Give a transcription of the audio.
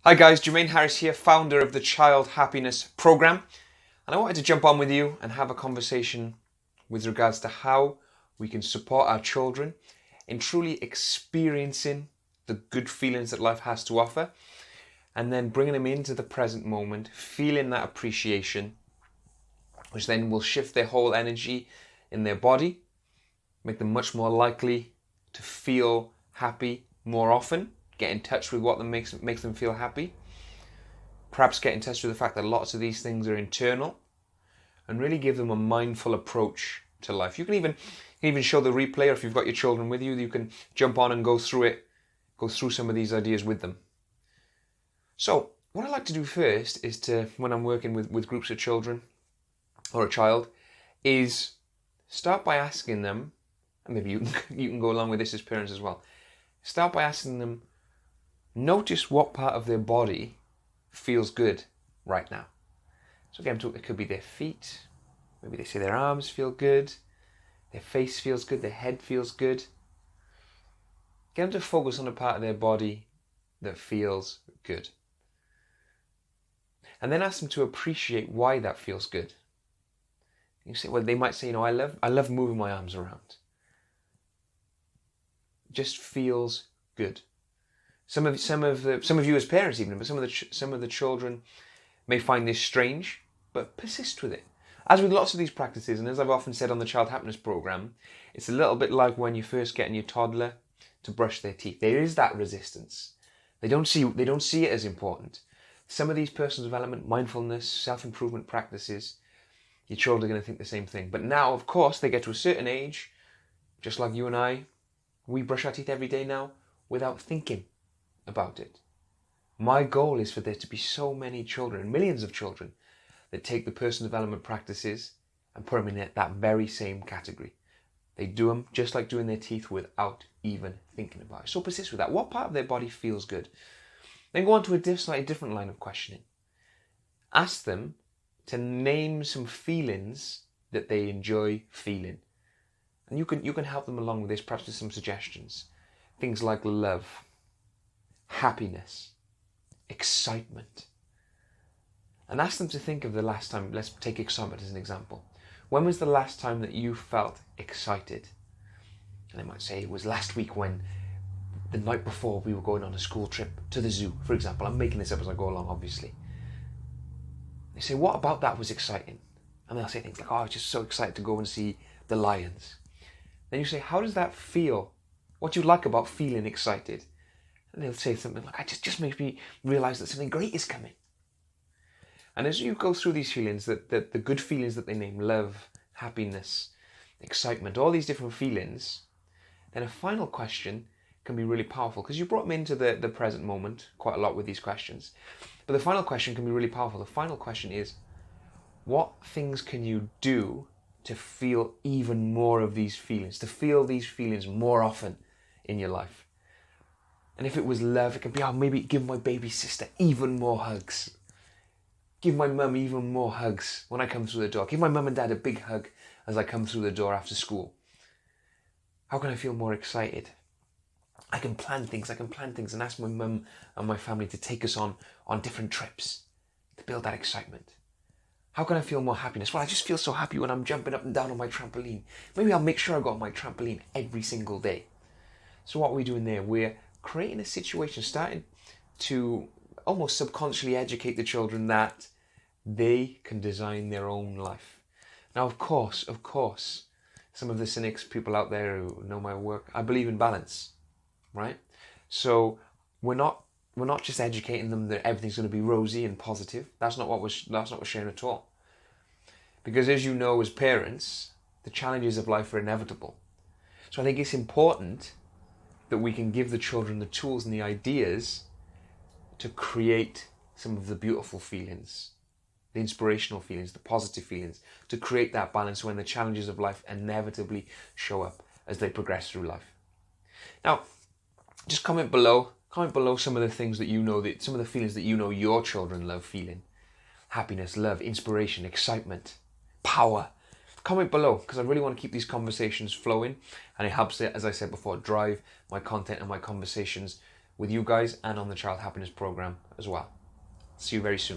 Hi guys, Jermaine Harris here, founder of the Child Happiness Program, and I wanted to jump on with you and have a conversation with regards to how we can support our children in truly experiencing the good feelings that life has to offer, and then bringing them into the present moment, feeling that appreciation, which then will shift their whole energy in their body, make them much more likely to feel happy more often, get in touch with what makes them feel happy, perhaps get in touch with the fact that lots of these things are internal, and really give them a mindful approach to life. You can even show the replay, or if you've got your children with you, you can jump on and go through some of these ideas with them. So what I like to do first is when I'm working with groups of children or a child, is start by asking them, and maybe you can go along with this as parents as well, start by asking them, notice what part of their body feels good right now. So again, it could be their feet, maybe they say their arms feel good, their face feels good, their head feels good. Get them to focus on a part of their body that feels good. And then ask them to appreciate why that feels good. You say, well, they might say, I love moving my arms around. It just feels good. Some of you as parents even, but some of the children may find this strange, but persist with it. As with lots of these practices, and as I've often said on the Child Happiness Program, it's a little bit like when you're first getting your toddler to brush their teeth. There is that resistance. They don't see it as important. Some of these personal development, mindfulness, self-improvement practices, your children are going to think the same thing. But now, of course, they get to a certain age, just like you and I, we brush our teeth every day now without thinking about it. My goal is for there to be so many children, millions of children, that take the personal development practices and put them in that very same category. They do them just like doing their teeth without even thinking about it. So persist with that. What part of their body feels good? Then go on to a slightly different line of questioning. Ask them to name some feelings that they enjoy feeling. And you can help them along with this, perhaps with some suggestions. Things like love, happiness, excitement. And ask them to think of the last time. Let's take excitement as an example. When was the last time that you felt excited? And they might say it was last week, when the night before we were going on a school trip to the zoo, for example. I'm making this up as I go along, obviously. They say, what about that was exciting? And they'll say things like, I was just so excited to go and see the lions. Then you say, how does that feel? What do you like about feeling excited? And they'll say something like, it just makes me realise that something great is coming. And as you go through these feelings, that the good feelings that they name, love, happiness, excitement, all these different feelings, then a final question can be really powerful, because you brought them into the present moment quite a lot with these questions. But the final question can be really powerful. The final question is, what things can you do to feel even more of these feelings, to feel these feelings more often in your life? And if it was love, it can be, maybe give my baby sister even more hugs. Give my mum even more hugs when I come through the door. Give my mum and dad a big hug as I come through the door after school. How can I feel more excited? I can plan things and ask my mum and my family to take us on different trips to build that excitement. How can I feel more happiness? Well, I just feel so happy when I'm jumping up and down on my trampoline. Maybe I'll make sure I go on my trampoline every single day. So what are we doing there? We're creating a situation, starting to almost subconsciously educate the children that they can design their own life. Now, of course, some of the cynics, people out there who know my work, I believe in balance, right? So we're not just educating them that everything's going to be rosy and positive. That's not what we're sharing at all. Because as you know, as parents, the challenges of life are inevitable. So I think it's important that we can give the children the tools and the ideas to create some of the beautiful feelings, the inspirational feelings, the positive feelings, to create that balance when the challenges of life inevitably show up as they progress through life. Now, just comment below some of the things that you know, some of the feelings that you know your children love feeling. Happiness, love, inspiration, excitement, power. Comment below, because I really want to keep these conversations flowing, and it helps, as I said before, drive my content and my conversations with you guys and on the Child Happiness Program as well. See you very soon.